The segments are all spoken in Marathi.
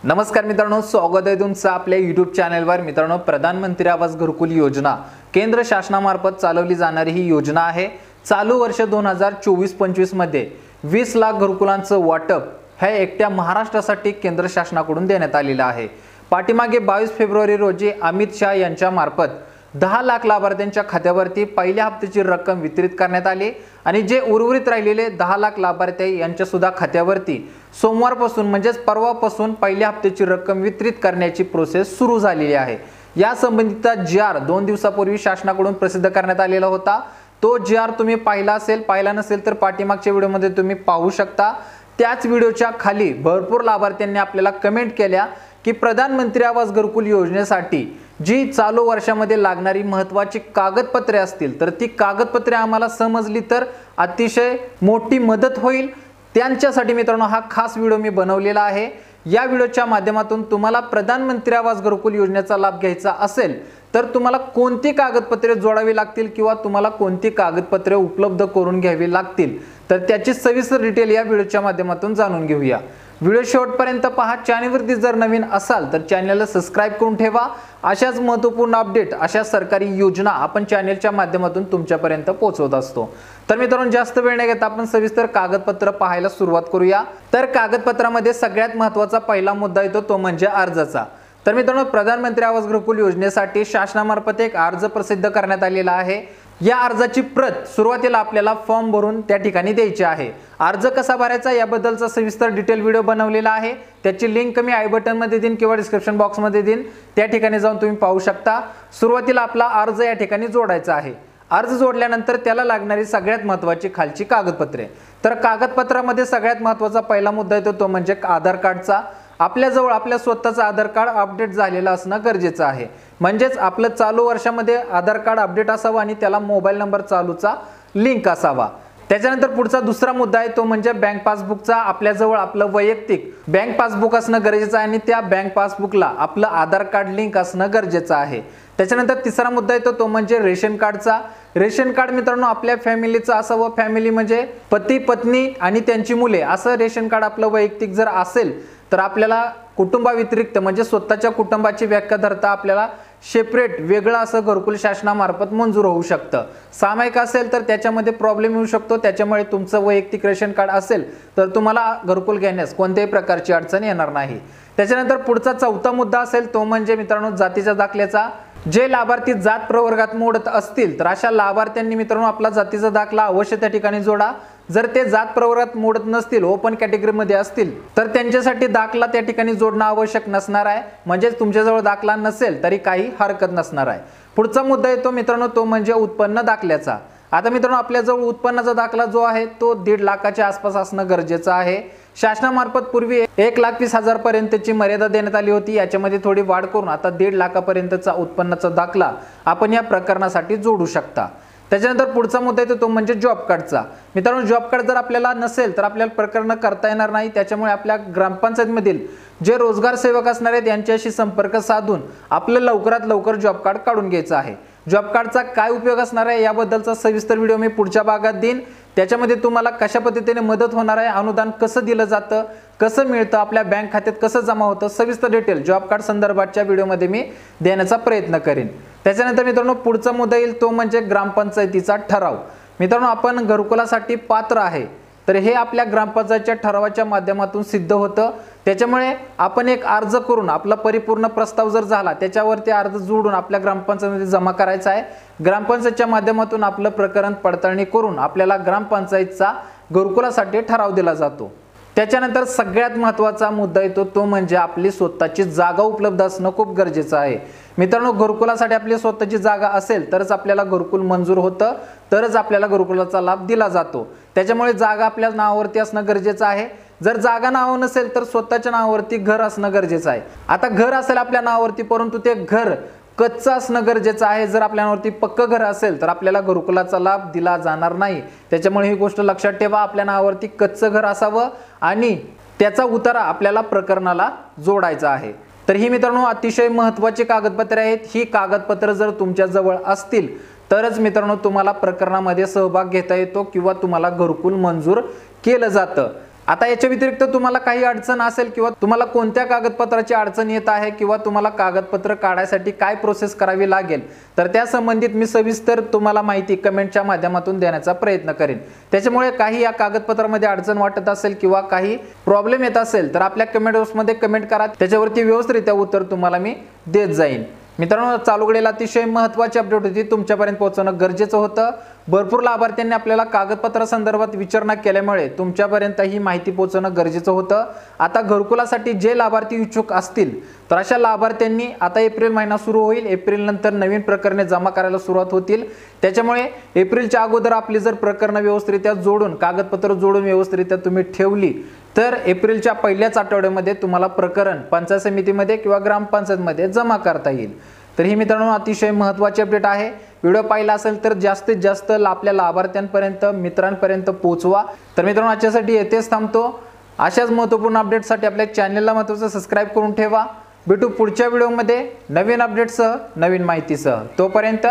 नमस्कार मित्रांनो, स्वागत आहे तुमचं आपल्या YouTube चॅनलवर। मित्रांनो, प्रधानमंत्री आवास घरकुल योजना केंद्र शासनामार्फत चालवली जाणारी ही योजना आहे। चालू वर्ष 2024-25 मध्ये 20 लाख घरकुलांचं वाटप हे एकट्या महाराष्ट्रासाठी केंद्र शासनाकडून देण्यात आलेलं आहे। पाठीमागे 22 फेब्रुवारी रोजी अमित शाह यांच्या मार्फत 10 लाख लाभार्थ्यांच्या खात्यावरती पहिल्या हप्त्याची रक्कम वितरित करण्यात आली आणि जे उर्वरित राहिलेले 10 लाख लाभार्थी यांच्या सुद्धा खात्यावरती सोमवारपासून म्हणजेच परवापासून पहिल्या हप्त्याची रक्कम वितरित करण्याची प्रोसेस सुरू झालेली आहे। या संबंधित जी.आर 2 दिवसापूर्वी शासनाकडून प्रसिद्ध करण्यात आलेला होता। तो जी.आर तुम्ही पाहिला नसेल तर पाठीमागच्या व्हिडिओमध्ये तुम्ही पाहू शकता। त्याच व्हिडिओच्या खाली भरपूर लाभार्थ्यांनी आपल्याला कमेंट केल्या की प्रधानमंत्री आवास घरकुल योजनेसाठी जी चालू वर्षामध्ये लागणारी महत्त्वाची कागदपत्रे असतील तर ती कागदपत्रे आम्हाला समजली तर अतिशय मोठी मदत होईल। त्यांच्यासाठी मित्रांनो हा खास व्हिडिओ मी बनवलेला आहे। या व्हिडिओच्या माध्यमातून तुम्हाला प्रधानमंत्री आवास घरकुल योजनेचा लाभ घ्यायचा असेल तर तुम्हाला कोणती कागदपत्रे जोडावी लागतील किंवा तुम्हाला कोणती कागदपत्रे उपलब्ध करून घ्यावी लागतील तर त्याची सविस्तर डिटेल या व्हिडिओच्या माध्यमातून जाणून घेऊया। व्हिडिओ शेवटपर्यंत पहा। चॅनलवरती जर नवीन असाल तर चॅनलला सबस्क्राइब करून ठेवा। अशाच महत्त्वपूर्ण अपडेट, अशा सरकारी योजना आपण चॅनलच्या माध्यमातून तुमच्यापर्यंत पोहोचवत असतो। तर मित्रांनो, जास्त वेळ न घेता आपण सविस्तर कागदपत्र पाहायला सुरुवात करूया। तर कागदपत्रामध्ये सगळ्यात महत्त्वाचा पहिला मुद्दा येतो तो म्हणजे अर्जाचा। तर मित्रांनो, प्रधानमंत्री आवास घरकुल योजनेसाठी शासनामार्फत एक अर्ज प्रसिद्ध करण्यात आलेला आहे। या अर्जाची प्रत सुरुवातीला आपल्याला फॉर्म भरून त्या ठिकाणी द्यायची आहे। अर्ज कसा भरायचा याबद्दलचा सविस्तर डिटेल व्हिडिओ बनवलेला आहे। त्याची लिंक मी आय बटन मध्ये देईन किंवा डिस्क्रिप्शन बॉक्स मध्ये देईन, त्या ठिकाणी जाऊन तुम्ही पाहू शकता। सुरुवातीला आपला अर्ज या ठिकाणी जोडायचा आहे। अर्ज जोडल्यानंतर त्याला लागणारी सगळ्यात महत्त्वाची खालची कागदपत्रे। तर कागदपत्रामध्ये सगळ्यात महत्त्वाचा पहिला मुद्दा येतो तो म्हणजे आधार कार्डचा। आपल्याजवळ आपल्या स्वतःचं आधार कार्ड अपडेट झालेलं असणं गरजेचं आहे। म्हणजेच आपलं चालू वर्षामध्ये आधार कार्ड अपडेट असावं आणि त्याला मोबाईल नंबर चालूचा लिंक असावा। त्याच्यानंतर पुढचा दुसरा मुद्दा आहे तो म्हणजे बँक पासबुकचा। आपल्याजवळ आपलं वैयक्तिक बँक पासबुक असणं गरजेचं आहे आणि त्या बँक पासबुकला आपलं आधार कार्ड लिंक असणं गरजेचं आहे। त्याच्यानंतर तिसरा मुद्दा येतो तो म्हणजे रेशन कार्डचा। रेशन कार्ड मित्रांनो आपल्या फॅमिलीचं असावं। फॅमिली म्हणजे पती पत्नी आणि त्यांची मुले असं रेशन कार्ड आपलं वैयक्तिक जर असेल तर आपल्याला कुटुंबाव्यतिरिक्त म्हणजे स्वतःच्या कुटुंबाची व्याख्या धरता आपल्याला सेपरेट वेगळं असं घरकुल शासनामार्फत मंजूर होऊ शकतं। सामायिक असेल तर त्याच्यामध्ये प्रॉब्लेम येऊ शकतो। त्याच्यामुळे तुमचं वैयक्तिक रेशन कार्ड असेल तर तुम्हाला घरकुल घेण्यास कोणत्याही प्रकारची अडचण येणार नाही। त्याच्यानंतर पुढचा चौथा मुद्दा असेल तो म्हणजे मित्रांनो जातीच्या दाखल्याचा। जे लाभार्थी जात प्रवर्गात मोडत असतील तर अशा लाभार्थ्यांनी मित्रांनो आपला जातीचा दाखला अवश्य त्या ठिकाणी जोडा। जर ते जात प्रवर्गात मोडत नसतील, ओपन कॅटेगरीमध्ये असतील तर त्यांच्यासाठी दाखला त्या ठिकाणी जोडणं आवश्यक नसणार आहे। म्हणजे तुमच्याजवळ दाखला नसेल तरी काही हरकत नसणार आहे। पुढचा मुद्दा येतो मित्रांनो तो म्हणजे उत्पन्न दाखल्याचा। आता मित्रांनो आपल्याजवळ उत्पन्नाचा दाखला जो आहे तो 1.5 लाखाच्या आसपास असणं गरजेचं आहे। शासनामार्फत पूर्वी 1,20,000 पर्यंतची मर्यादा देण्यात आली होती। याच्यामध्ये थोडी वाढ करून आता 1.5 लाखापर्यंतचा उत्पन्नाचा दाखला आपण या प्रकरणासाठी जोडू शकता। त्याच्यानंतर पुढचा मुद्दा येतो तो म्हणजे जॉब कार्डचा। मित्रांनो, जॉब कार्ड जर आपल्याला नसेल तर आपल्याला प्रकरण करता येणार नाही। त्याच्यामुळे आपल्या ग्रामपंचायतीमधील जे रोजगार सेवक असणार आहेत यांच्याशी संपर्क साधून आपलं लवकरात लवकर जॉब कार्ड काढून घ्यायचं आहे। जॉब कार्डचा काय उपयोग असणार आहे याबद्दलचा सविस्तर व्हिडिओ मी पुढच्या भागात देईन। त्याच्यामध्ये तुम्हाला कशा पद्धतीने मदत होणार आहे, अनुदान कसं दिलं जातं, कसं मिळतं, आपल्या बँक खात्यात कसं जमा होतं, सविस्तर डिटेल जॉब कार्ड संदर्भातच्या व्हिडिओमध्ये मी देण्याचा प्रयत्न करेन। त्याच्यानंतर मित्रांनो पुढचा मुद्दा येईल तो म्हणजे ग्रामपंचायतीचा ठराव। मित्रांनो, आपण घरकुलासाठी पात्र आहे तर हे आपल्या ग्रामपंचायतच्या ठरावाच्या माध्यमातून सिद्ध होतं। त्याच्यामुळे आपण एक अर्ज करून आपला परिपूर्ण प्रस्ताव जर झाला त्याच्यावरती अर्ज जोडून आपल्या ग्रामपंचायतीमध्ये जमा करायचा आहे। ग्रामपंचायतच्या माध्यमातून आपलं प्रकरण पडताळणी करून आपल्याला ग्रामपंचायतचा घरकुलासाठी ठराव दिला जातो। त्याच्यानंतर सगळ्यात महत्त्वाचा मुद्दा येतो तो म्हणजे आपली स्वतःची जागा उपलब्ध असणं खूप गरजेचं आहे। मित्रांनो, घरकुलासाठी आपली स्वतःची जागा असेल तरच आपल्याला घरकुल मंजूर होतं, तरच आपल्याला घरकुलाचा लाभ दिला जातो। त्याच्यामुळे जागा आपल्या नावावरती असणं गरजेचं आहे। जर जागा नाव नसेल तर स्वतःच्या नावावरती घर असणं गरजेचं आहे। आता घर असेल आपल्या नावावरती परंतु ते घर कच्चं असणं गरजेचं आहे। जर आपल्या नावावरती पक्कं घर असेल तर आपल्याला घरकुलाचा लाभ दिला जाणार नाही। त्याच्यामुळे ही गोष्ट लक्षात ठेवा, आपल्या नावावरती कच्चं घर असावं आणि त्याचा उतारा आपल्याला प्रकरणाला जोडायचा आहे। तर ही मित्रांनो अतिशय महत्त्वाची कागदपत्रे आहेत। ही कागदपत्र जर तुमच्या जवळ असतील तरच मित्रांनो तुम्हाला प्रकरणामध्ये सहभाग घेता येतो किंवा तुम्हाला घरकुल मंजूर केलं जातं। आता याच्या व्यतिरिक्त तुम्हाला काही अडचण असेल किंवा तुम्हाला कोणत्या कागदपत्राची अडचण येत आहे किंवा तुम्हाला कागदपत्र काढायसाठी काय प्रोसेस करावी लागेल तर त्या संबंधित मी सविस्तर तुम्हाला माहिती कमेंटच्या माध्यमातून देण्याचा प्रयत्न करेन। त्याच्यामुळे काही या कागदपत्रामध्ये अडचण वाटत असेल किंवा काही प्रॉब्लेम येत असेल तर आपल्या कमेंट बॉक्समध्ये कमेंट करा, त्याच्यावरती व्यवस्थितरित्या उत्तर तुम्हाला मी देत जाईन। मित्रांनो, चालू घडीला अतिशय महत्त्वाची अपडेट होती, तुमच्यापर्यंत पोहोचवणं गरजेचं होतं। भरपूर लाभार्थ्यांनी आपल्याला कागदपत्र संदर्भात विचारणा केल्यामुळे तुमच्यापर्यंत ही माहिती पोहोचवणं गरजेचं होतं। आता घरकुलासाठी जे लाभार्थी इच्छुक असतील तर अशा लाभार्थ्यांनी आता एप्रिल महिना सुरू होईल, एप्रिल नंतर नवीन प्रकरणे जमा करायला सुरुवात होतील। त्याच्यामुळे एप्रिलच्या अगोदर आपली जर प्रकरणं व्यवस्थितरित्या जोडून कागदपत्र जोडून व्यवस्थितरित्या तुम्ही ठेवली तर एप्रिलच्या पहिल्याच आठवड्यामध्ये तुम्हाला प्रकरण पंचायत समितीमध्ये किंवा ग्रामपंचायतमध्ये जमा करता येईल। तर ही मित्रांनो अतिशय महत्त्वाची अपडेट आहे। व्हिडिओ पाहिला असेल तर जास्तीत जास्त आपल्या लाभार्थ्यांपर्यंत मित्रांपर्यंत पोहोचवा। तर मित्रांनो, आजच्यासाठी येथेच थांबतो। अशाच महत्त्वपूर्ण अपडेटसाठी आपल्या चॅनलला महत्त्वाचं सबस्क्राईब करून ठेवा। भेटू पुढच्या व्हिडिओमध्ये नवीन अपडेटसह नवीन माहितीसह। तोपर्यंत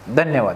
धन्यवाद।